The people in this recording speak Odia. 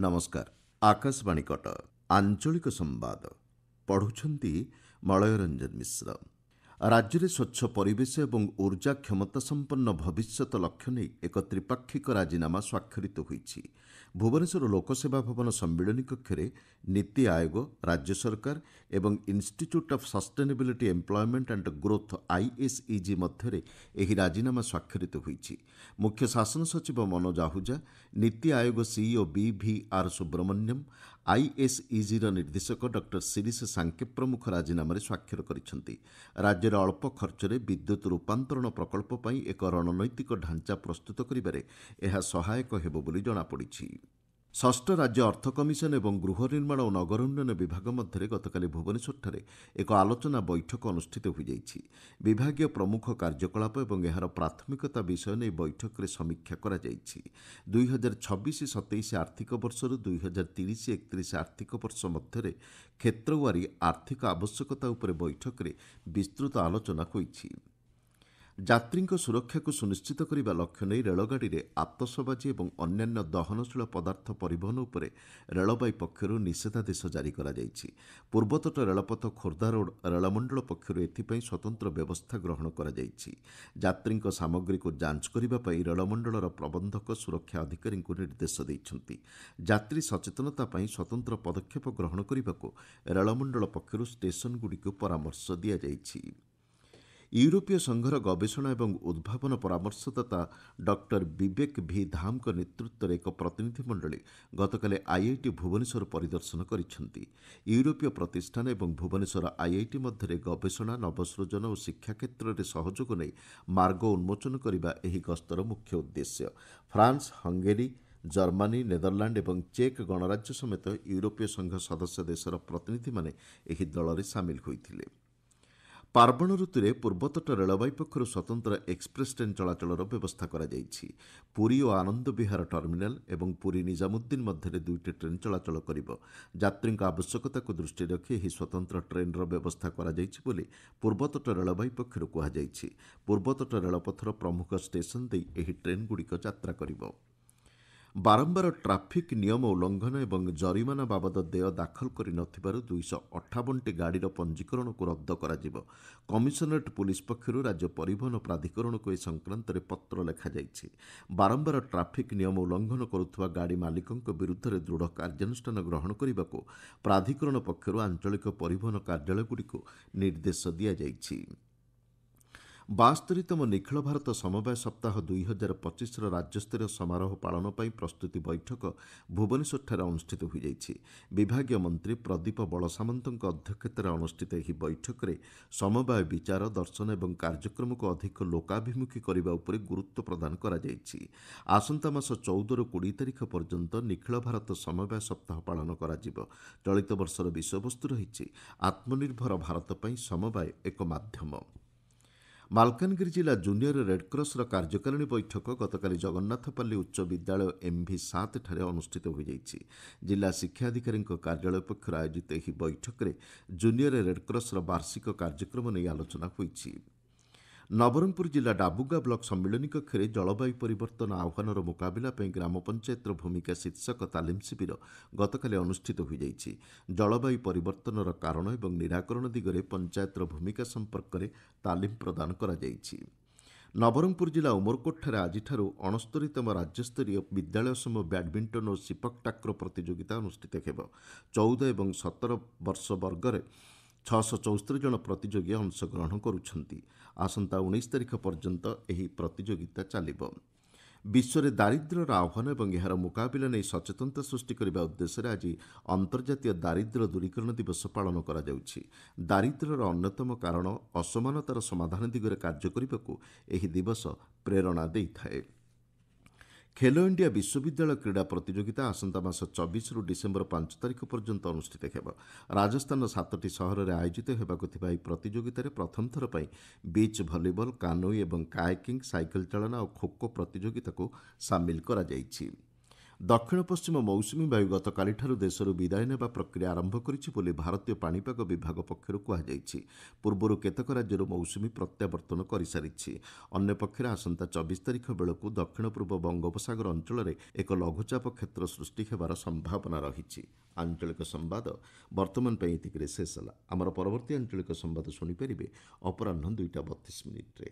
ନମସ୍କାର। ଆକାଶବାଣୀ କଟକ ଆଞ୍ଚଳିକ ସମ୍ବାଦ ପଢ଼ୁଛନ୍ତି ମଳୟ ରଞ୍ଜନ ମିଶ୍ର। ରାଜ୍ୟରେ ସ୍ୱଚ୍ଛ ପରିବେଶ ଏବଂ ଉର୍ଜା କ୍ଷମତା ସମ୍ପନ୍ନ ଭବିଷ୍ୟତ ଲକ୍ଷ୍ୟ ନେଇ ଏକ ତ୍ରିପାକ୍ଷିକ ରାଜିନାମା ସ୍ୱାକ୍ଷରିତ ହୋଇଛି। ଭୁବନେଶ୍ୱର ଲୋକସେବା ଭବନ ସମ୍ମିଳନୀ କକ୍ଷରେ ନୀତି ଆୟୋଗ, ରାଜ୍ୟ ସରକାର ଏବଂ institute of sustainability employment and growth ISEG ମଧ୍ୟରେ ଏହି ରାଜିନାମା ସ୍ୱାକ୍ଷରିତ ହୋଇଛି। ମୁଖ୍ୟ ଶାସନ ସଚିବ ମନୋଜ ଆହୁଜା, ନୀତି ଆୟୋଗ ସିଇଓ ବିଭିଆର୍ ସୁବ୍ରମଣ୍ୟମ୍, ଆଇଏସ୍ଇଜିର ନିର୍ଦ୍ଦେଶକ ଡକ୍ଟର ଶିରିଷ ସାଙ୍କେ ପ୍ରମୁଖ ରାଜିନାମାରେ ସ୍ୱାକ୍ଷର କରିଛନ୍ତି। ରାଜ୍ୟରେ ଅଳ୍ପ ଖର୍ଚ୍ଚରେ ବିଦ୍ୟୁତ୍ ରୂପାନ୍ତରଣ ପ୍ରକଳ୍ପ ପାଇଁ ଏକ ରଣନୈତିକ ଢାଞ୍ଚା ପ୍ରସ୍ତୁତ କରିବାରେ ଏହା ସହାୟକ ହେବ ବୋଲି ଜଣାପଡ଼ିଛି। ଷଷ୍ଠ ରାଜ୍ୟ ଅର୍ଥ କମିଶନ ଏବଂ ଗୃହ ନିର୍ମାଣ ଓ ନଗର ଉନ୍ନୟନ ବିଭାଗ ମଧ୍ୟରେ ଗତକାଲି ଭୁବନେଶ୍ୱରଠାରେ ଏକ ଆଲୋଚନା ବୈଠକ ଅନୁଷ୍ଠିତ ହୋଇଯାଇଛି। ବିଭାଗୀୟ ପ୍ରମୁଖ କାର୍ଯ୍ୟକଳାପ ଏବଂ ଏହାର ପ୍ରାଥମିକତା ବିଷୟ ନେଇ ବୈଠକରେ ସମୀକ୍ଷା କରାଯାଇଛି। 2026-27 ଆର୍ଥିକ ବର୍ଷରୁ 2030-31 ଆର୍ଥିକ ବର୍ଷ ମଧ୍ୟରେ କ୍ଷେତ୍ରୱାରୀ ଆର୍ଥିକ ଆବଶ୍ୟକତା ଉପରେ ବୈଠକରେ ବିସ୍ତୃତ ଆଲୋଚନା ହୋଇଛି। ଯାତ୍ରୀଙ୍କ ସୁରକ୍ଷାକୁ ସୁନିଶ୍ଚିତ କରିବା ଲକ୍ଷ୍ୟ ନେଇ ରେଳଗାଡ଼ିରେ ଆତସବାଜି ଏବଂ ଅନ୍ୟାନ୍ୟ ଦହନଶୀଳ ପଦାର୍ଥ ପରିବହନ ଉପରେ ରେଳବାଇ ପକ୍ଷରୁ ନିଷେଧାଦେଶ ଜାରି କରାଯାଇଛି। ପୂର୍ବତଟ ରେଳପଥ ଖୋର୍ଦ୍ଧା ରୋଡ୍ ରେଳମଣ୍ଡଳ ପକ୍ଷରୁ ଏଥିପାଇଁ ସ୍ୱତନ୍ତ୍ର ବ୍ୟବସ୍ଥା ଗ୍ରହଣ କରାଯାଇଛି। ଯାତ୍ରୀଙ୍କ ସାମଗ୍ରୀକୁ ଯାଞ୍ଚ କରିବା ପାଇଁ ରେଳମଣ୍ଡଳର ପ୍ରବନ୍ଧକ ସୁରକ୍ଷା ଅଧିକାରୀଙ୍କୁ ନିର୍ଦ୍ଦେଶ ଦେଇଛନ୍ତି। ଯାତ୍ରୀ ସଚେତନତା ପାଇଁ ସ୍ୱତନ୍ତ୍ର ପଦକ୍ଷେପ ଗ୍ରହଣ କରିବାକୁ ରେଳମଣ୍ଡଳ ପକ୍ଷରୁ ଷ୍ଟେସନଗୁଡ଼ିକୁ ପରାମର୍ଶ ଦିଆଯାଇଛି। ୟୁରୋପୀୟ ସଂଘର ଗବେଷଣା ଏବଂ ଉଦ୍ଭାବନ ପରାମର୍ଶଦାତା ଡକ୍ଟର ବିବେକ ଭି ଧାମଙ୍କ ନେତୃତ୍ୱରେ ଏକ ପ୍ରତିନିଧି ମଣ୍ଡଳୀ ଗତକାଲି ଆଇଆଇଟି ଭୁବନେଶ୍ୱର ପରିଦର୍ଶନ କରିଛନ୍ତି। ୟୁରୋପୀୟ ପ୍ରତିଷ୍ଠାନ ଏବଂ ଭୁବନେଶ୍ୱର ଆଇଆଇଟି ମଧ୍ୟରେ ଗବେଷଣା, ନବସୃଜନ ଓ ଶିକ୍ଷା କ୍ଷେତ୍ରରେ ସହଯୋଗ ନେଇ ମାର୍ଗ ଉନ୍ମୋଚନ କରିବା ଏହି ଗସ୍ତର ମୁଖ୍ୟ ଉଦ୍ଦେଶ୍ୟ। ଫ୍ରାନ୍ସ, ହଙ୍ଗେରୀ, ଜର୍ମାନୀ, ନେଦରଲ୍ୟାଣ୍ଡ ଏବଂ ଚେକ୍ ଗଣରାଜ୍ୟ ସମେତ ୟୁରୋପୀୟ ସଂଘ ସଦସ୍ୟ ଦେଶର ପ୍ରତିନିଧିମାନେ ଏହି ଦଳରେ ସାମିଲ ହୋଇଥିଲେ। ପାର୍ବଣ ଋତୁରେ ପୂର୍ବତଟ ରେଳବାଇ ପକ୍ଷରୁ ସ୍ୱତନ୍ତ୍ର ଏକ୍ସପ୍ରେସ୍ ଟ୍ରେନ୍ ଚଳାଚଳର ବ୍ୟବସ୍ଥା କରାଯାଇଛି। ପୁରୀ ଓ ଆନନ୍ଦ ବିହାର ଟର୍ମିନାଲ ଏବଂ ପୁରୀ ନିଜାମୁଦ୍ଦିନ ମଧ୍ୟରେ ଦୁଇଟି ଟ୍ରେନ୍ ଚଳାଚଳ କରିବ। ଯାତ୍ରୀଙ୍କ ଆବଶ୍ୟକତାକୁ ଦୃଷ୍ଟିରେ ରଖି ଏହି ସ୍ୱତନ୍ତ୍ର ଟ୍ରେନ୍ର ବ୍ୟବସ୍ଥା କରାଯାଇଛି ବୋଲି ପୂର୍ବତଟ ରେଳବାଇ ପକ୍ଷରୁ କୁହାଯାଇଛି। ପୂର୍ବତଟ ରେଳପଥର ପ୍ରମୁଖ ଷ୍ଟେସନ ଦେଇ ଏହି ଟ୍ରେନ୍ଗୁଡ଼ିକ ଯାତ୍ରା କରିବ। ବାରମ୍ବାର ଟ୍ରାଫିକ୍ ନିୟମ ଉଲ୍ଲଂଘନ ଏବଂ ଜରିମାନା ବାବଦ ଦେୟ ଦାଖଲ କରିନଥିବାରୁ 258ଟି ଗାଡ଼ିର ପଞ୍ଜୀକରଣକୁ ରଦ୍ଦ କରାଯିବ। କମିଶନରେଟ୍ ପୁଲିସ୍ ପକ୍ଷରୁ ରାଜ୍ୟ ପରିବହନ ପ୍ରାଧିକରଣକୁ ଏ ସଂକ୍ରାନ୍ତରେ ପତ୍ର ଲେଖାଯାଇଛି। ବାରମ୍ବାର ଟ୍ରାଫିକ୍ ନିୟମ ଉଲ୍ଲଂଘନ କରୁଥିବା ଗାଡ଼ି ମାଲିକଙ୍କ ବିରୁଦ୍ଧରେ ଦୃଢ଼ କାର୍ଯ୍ୟାନୁଷ୍ଠାନ ଗ୍ରହଣ କରିବାକୁ ପ୍ରାଧିକରଣ ପକ୍ଷରୁ ଆଞ୍ଚଳିକ ପରିବହନ କାର୍ଯ୍ୟାଳୟଗୁଡ଼ିକୁ ନିର୍ଦ୍ଦେଶ ଦିଆଯାଇଛି। 72ତମ ନିଖିଳ ଭାରତ ସମବାୟ ସପ୍ତାହ 2025ର ରାଜ୍ୟସ୍ତରୀୟ ସମାରୋହ ପାଳନ ପାଇଁ ପ୍ରସ୍ତୁତି ବୈଠକ ଭୁବନେଶ୍ୱରଠାରେ ଅନୁଷ୍ଠିତ ହୋଇଯାଇଛି। ବିଭାଗୀୟ ମନ୍ତ୍ରୀ ପ୍ରଦୀପ ବଳସାମନ୍ତଙ୍କ ଅଧ୍ୟକ୍ଷତାରେ ଅନୁଷ୍ଠିତ ଏହି ବୈଠକରେ ସମବାୟ ବିଚାର, ଦର୍ଶନ ଏବଂ କାର୍ଯ୍ୟକ୍ରମକୁ ଅଧିକ ଲୋକାଭିମୁଖୀ କରିବା ଉପରେ ଗୁରୁତ୍ୱ ପ୍ରଦାନ କରାଯାଇଛି। ଆସନ୍ତା ମାସ 14ରୁ 20 ତାରିଖ ପର୍ଯ୍ୟନ୍ତ ନିଖିଳ ଭାରତ ସମବାୟ ସପ୍ତାହ ପାଳନ କରାଯିବ। ଚଳିତ ବର୍ଷର ବିଷୟବସ୍ତୁ ରହିଛି ଆତ୍ମନିର୍ଭର ଭାରତ ପାଇଁ ସମବାୟ ଏକ ମାଧ୍ୟମ। ମାଲକାନଗିରି ଜିଲ୍ଲା ଜୁନିୟର ରେଡ୍କ୍ରସର କାର୍ଯ୍ୟକାରିଣୀ ବୈଠକ ଗତକାଲି ଜଗନ୍ନାଥପଲ୍ଲୀ ଉଚ୍ଚ ବିଦ୍ୟାଳୟ MV7 ଠାରେ ଅନୁଷ୍ଠିତ ହୋଇଯାଇଛି। ଜିଲ୍ଲା ଶିକ୍ଷାଧିକାରୀଙ୍କ କାର୍ଯ୍ୟାଳୟ ପକ୍ଷରୁ ଆୟୋଜିତ ଏହି ବୈଠକରେ ଜୁନିୟର ରେଡ୍କ୍ରସର ବାର୍ଷିକ କାର୍ଯ୍ୟକ୍ରମ ନେଇ ଆଲୋଚନା ହୋଇଛି। ନବରଙ୍ଗପୁର ଜିଲ୍ଲା ଡାବୁଗା ବ୍ଲକ ସମ୍ମିଳନୀ କକ୍ଷରେ ଜଳବାୟୁ ପରିବର୍ତ୍ତନ ଆହ୍ୱାନର ମୁକାବିଲା ପାଇଁ ଗ୍ରାମ ପଞ୍ଚାୟତର ଭୂମିକା ଶୀର୍ଷକ ତାଲିମ ଶିବିର ଗତକାଲି ଅନୁଷ୍ଠିତ ହୋଇଯାଇଛି। ଜଳବାୟୁ ପରିବର୍ତ୍ତନର କାରଣ ଏବଂ ନିରାକରଣ ଦିଗରେ ପଞ୍ଚାୟତର ଭୂମିକା ସମ୍ପର୍କରେ ତାଲିମ ପ୍ରଦାନ କରାଯାଇଛି। ନବରଙ୍ଗପୁର ଜିଲ୍ଲା ଉମରକୋଟଠାରେ ଆଜିଠାରୁ 69ତମ ରାଜ୍ୟସ୍ତରୀୟ ବିଦ୍ୟାଳୟ ସମୂହ ବ୍ୟାଡମିଣ୍ଟନ ଓ ସିପକ୍ ଟାକ୍ର ପ୍ରତିଯୋଗିତା ଅନୁଷ୍ଠିତ ହେବ। 14 ଏବଂ 17 ବର୍ଷ ବର୍ଗରେ 674 ଜଣ ପ୍ରତିଯୋଗୀ ଅଂଶଗ୍ରହଣ କରୁଛନ୍ତି। ଆସନ୍ତା 19 ତାରିଖ ପର୍ଯ୍ୟନ୍ତ ଏହି ପ୍ରତିଯୋଗିତା ଚାଲିବ। ବିଶ୍ୱରେ ଦାରିଦ୍ର୍ୟର ଆହ୍ୱାନ ଏବଂ ଏହାର ମୁକାବିଲା ନେଇ ସଚେତନତା ସୃଷ୍ଟି କରିବା ଉଦ୍ଦେଶ୍ୟରେ ଆଜି ଅନ୍ତର୍ଜାତୀୟ ଦାରିଦ୍ର୍ୟ ଦୂରୀକରଣ ଦିବସ ପାଳନ କରାଯାଉଛି। ଦାରିଦ୍ର୍ୟର ଅନ୍ୟତମ କାରଣ ଅସମାନତାର ସମାଧାନ ଦିଗରେ କାର୍ଯ୍ୟ କରିବାକୁ ଏହି ଦିବସ ପ୍ରେରଣା ଦେଇଥାଏ। ଖେଲୋ ଇଣ୍ଡିଆ ବିଶ୍ୱବିଦ୍ୟାଳୟ କ୍ରୀଡ଼ା ପ୍ରତିଯୋଗିତା ଆସନ୍ତା ମାସ 24ରୁ ଡିସେମ୍ବର 5 ତାରିଖ ପର୍ଯ୍ୟନ୍ତ ଅନୁଷ୍ଠିତ ହେବ। ରାଜସ୍ଥାନର 7ଟି ସହରରେ ଆୟୋଜିତ ହେବାକୁ ଥିବା ଏହି ପ୍ରତିଯୋଗିତାରେ ପ୍ରଥମ ଥର ପାଇଁ ବିଚ୍ ଭଲିବଲ, କାନୋଇ ଏବଂ କାୟାକିଂ, ସାଇକେଲ ଚାଳନା ଓ ଖୋଖୋ ପ୍ରତିଯୋଗିତାକୁ ସାମିଲ କରାଯାଇଛି। ଦକ୍ଷିଣ ପଶ୍ଚିମ ମୌସୁମୀ ବାୟୁ ଗତକାଲିଠାରୁ ଦେଶରୁ ବିଦାୟ ନେବା ପ୍ରକ୍ରିୟା ଆରମ୍ଭ କରିଛି ବୋଲି ଭାରତୀୟ ପାଣିପାଗ ବିଭାଗ ପକ୍ଷରୁ କୁହାଯାଇଛି। ପୂର୍ବରୁ କେତେକ ରାଜ୍ୟରୁ ମୌସୁମୀ ପ୍ରତ୍ୟାବର୍ତ୍ତନ କରିସାରିଛି। ଅନ୍ୟପକ୍ଷରେ ଆସନ୍ତା 24 ତାରିଖ ବେଳକୁ ଦକ୍ଷିଣ ପୂର୍ବ ବଙ୍ଗୋପସାଗର ଅଞ୍ଚଳରେ ଏକ ଲଘୁଚାପ କ୍ଷେତ୍ର ସୃଷ୍ଟି ହେବାର ସମ୍ଭାବନା ରହିଛି। ଆଞ୍ଚଳିକ ସମ୍ବାଦ ବର୍ତ୍ତମାନ ପାଇଁ ଏତିକିରେ ଶେଷ ହେଲା। ଆମର ପରବର୍ତ୍ତୀ ଆଞ୍ଚଳିକ ସମ୍ବାଦ ଶୁଣିପାରିବେ ଅପରାହ୍ନ 2ଟା 32 ମିନିଟ୍ରେ।